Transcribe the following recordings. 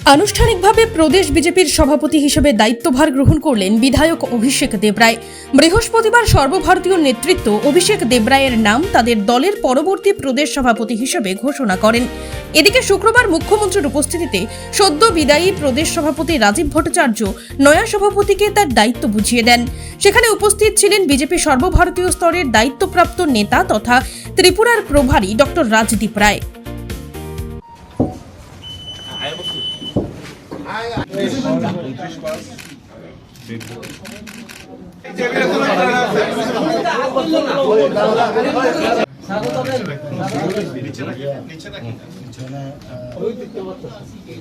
আনুষ্ঠানিকভাবে প্রদেশ বিজেপির সভাপতি হিসেবে দায়িত্বভার গ্রহণ করলেন বিধায়ক অভিষেক দেবরায়। বৃহস্পতিবার সর্বভারতীয় নেতৃত্ব অভিষেক দেবরায়ের নাম তাদের দলের পরবর্তী প্রদেশ সভাপতি হিসেবে ঘোষণা করেন। এদিকে শুক্রবার মুখ্যমন্ত্রীর উপস্থিতিতে সদ্য বিদায়ী প্রদেশ সভাপতি রাজীব ভট্টাচার্য নয়া সভাপতিকে তার দায়িত্ব বুঝিয়ে দেন। সেখানে উপস্থিত ছিলেন বিজেপি সর্বভারতীয় স্তরের দায়িত্বপ্রাপ্ত নেতা তথা ত্রিপুরার প্রভারী ডক্টর রাজদীপ রায়।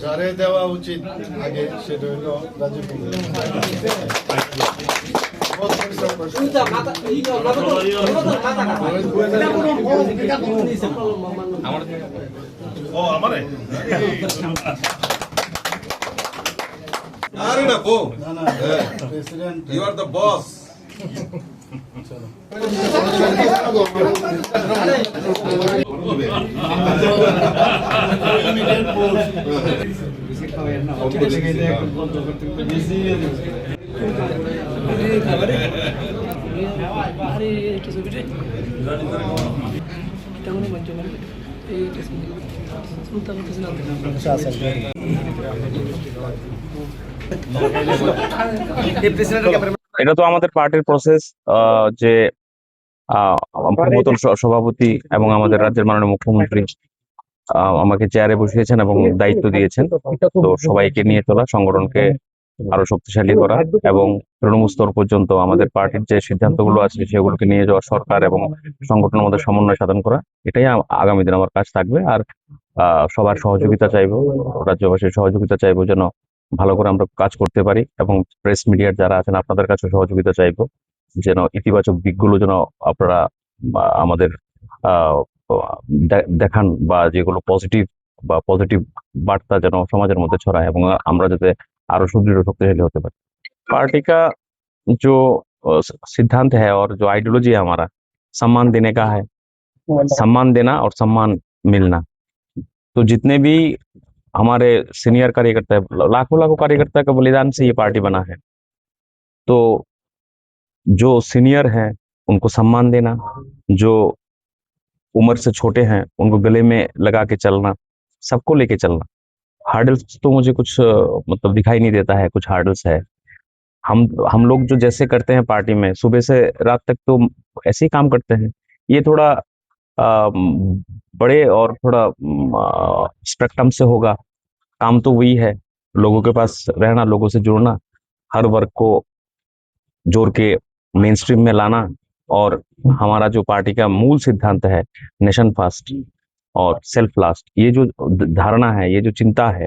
যারে দেওয়া উচিত আগে সেটা হলো Rajiv. President You are the boss. এটা তো আমাদের পার্টির প্রসেস যে পূর্বতন সভাপতি এবং আমাদের রাজ্যের মাননীয় মুখ্যমন্ত্রী আমাকে চেয়ারে বসিয়েছেন এবং দায়িত্ব দিয়েছেন। তো সবাইকে নিয়ে চলা, সংগঠনকে আরো শক্তিশালী করা এবং তৃণমূল স্তর পর্যন্ত আমাদের পার্টির যে সিদ্ধান্তগুলো আছে সেগুলোকে নিয়ে যাওয়া, সরকার এবং সংগঠনের মধ্যে সমন্বয় সাধন করা, এটাই আগামী দিন আমার কাজ থাকবে। আর সবার সহযোগিতা চাইবো, রাজ্যবাসীর সহযোগিতা চাইবো যেন ভালো করে আমরা কাজ করতে পারি এবং প্রেস মিডিয়ার যারা আছেন আপনাদের কাছে সহযোগিতা চাইবো যেন ইতিবাচক দিকগুলো যেন আপনারা আমাদের দেখান বা যেগুলো পজিটিভ বার্তা যেন সমাজের মধ্যে ছড়ায় এবং আমরা যাতে আরো সুদৃঢ় शक्तिशाली होते पारे। पार्टी का जो सिद्धांत है और जो आइडियोलॉजी है हमारा, सम्मान देने का है, सम्मान देना और सम्मान मिलना। तो जितने भी हमारे सीनियर कार्यकर्ता है, लाखों कार्यकर्ता के बलिदान से ये पार्टी बना है, तो जो सीनियर हैं उनको सम्मान देना, जो उम्र से छोटे हैं उनको गले में लगा के चलना, सबको लेके चलना। हार्डल्स तो मुझे कुछ मतलब दिखाई नहीं देता है, कुछ हार्डल्स है। हम लोग जो जैसे करते हैं पार्टी में सुबह से रात तक तो ऐसे ही काम करते हैं। ये थोड़ा बड़े और थोड़ा स्पेक्ट्रम से होगा। काम तो वही है, लोगों के पास रहना, लोगों से जुड़ना, हर वर्ग को जोड़ के मेन स्ट्रीम में लाना। और हमारा जो पार्टी का मूल सिद्धांत है नेशन फर्स्ट और सेल्फ लास्ट, ये जो धारणा है, ये जो चिंता है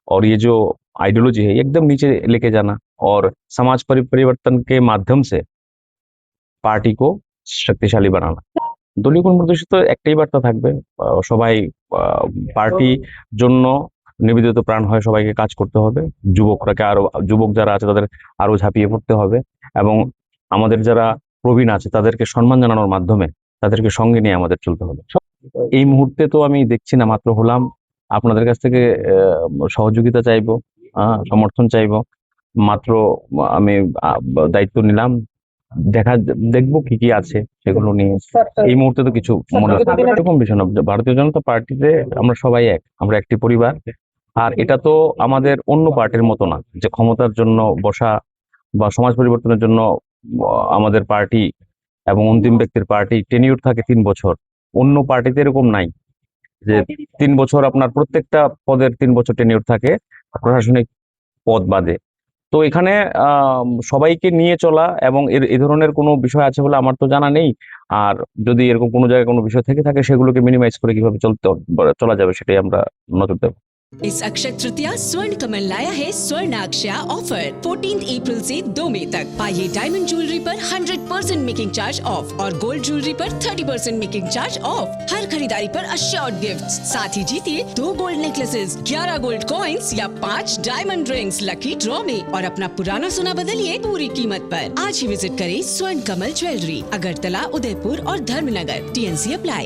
और ये जो आइडियोलॉजी है, एकदम नीचे लेके जाना और समाज परिवर्तन के माध्यम से पार्टी को शक्तिशाली बनाना। দলীয় কর্মসূচি তো একটাই বার্তা থাকবে, সবাই পার্টি জন্য নিবেদিত প্রাণ হয়, সবাইকে কাজ করতে হবে। যুবক যারা আছে তাদের আরো ঝাঁপিয়ে পড়তে হবে এবং আমাদের যারা প্রবীণ আছে তাদেরকে সম্মান জানানোর মাধ্যমে তাদেরকে সঙ্গে নিয়ে আমাদের চলতে হবে। এই মুহূর্তে তো আমি দেখছি না, মাত্র হলাম, আপনাদের কাছ থেকে সহযোগিতা চাইবো, সমর্থন চাইবো। মাত্র আমি দায়িত্ব নিলাম, দেখবো কি আছে সেগুলো নিয়ে। এই মুহূর্তে তো কিছু মনে এরকম বিষয় না। ভারতীয় জনতা পার্টিতে আমরা সবাই এক, আমরা একটি পরিবার। আর এটা তো আমাদের অন্য পার্টির মতো না যে ক্ষমতার জন্য বসা বা সমাজ পরিবর্তনের জন্য আমাদের পার্টি এবং অন্তিম ব্যক্তির পার্টি টেনিউর থাকে 3 বছর। অন্য পার্টিতে এরকম নাই যে 3 বছর আপনার প্রত্যেকটা পদের 3 বছর টেনিউর থাকে প্রশাসনিক পদ বাদে। তো এখানে সবাইকে নিয়ে চলা এবং এই ধরনের কোনো বিষয় আছে বলে আমার তো জানা নেই। আর যদি এরকম কোনো জায়গায় কোনো বিষয় থেকে থাকে সেগুলোকে মিনিমাইজ করে কিভাবে চলা যাবে সেটাই আমরা নজর দেব। इस अक्षय तृतीया स्वर्ण कमल लाया है स्वर्ण अक्षया ऑफर 14 अप्रैल से 2 मई तक। पाइए डायमंड ज्वेलरी पर 100% मेकिंग चार्ज ऑफ और गोल्ड ज्वेलरी पर 30% मेकिंग चार्ज ऑफ। हर खरीदारी पर अश्योर्ड गिफ्ट्स, साथ ही जीतिए 2 गोल्ड नेकलेसेस, 11 गोल्ड कॉइन्स या 5 डायमंड रिंग्स लकी ड्रॉ में और अपना पुराना सोना बदलिए पूरी कीमत पर। आज ही विजिट करें स्वर्ण कमल ज्वेलरी, अगरतला, उदयपुर और धर्मनगर। TNC apply.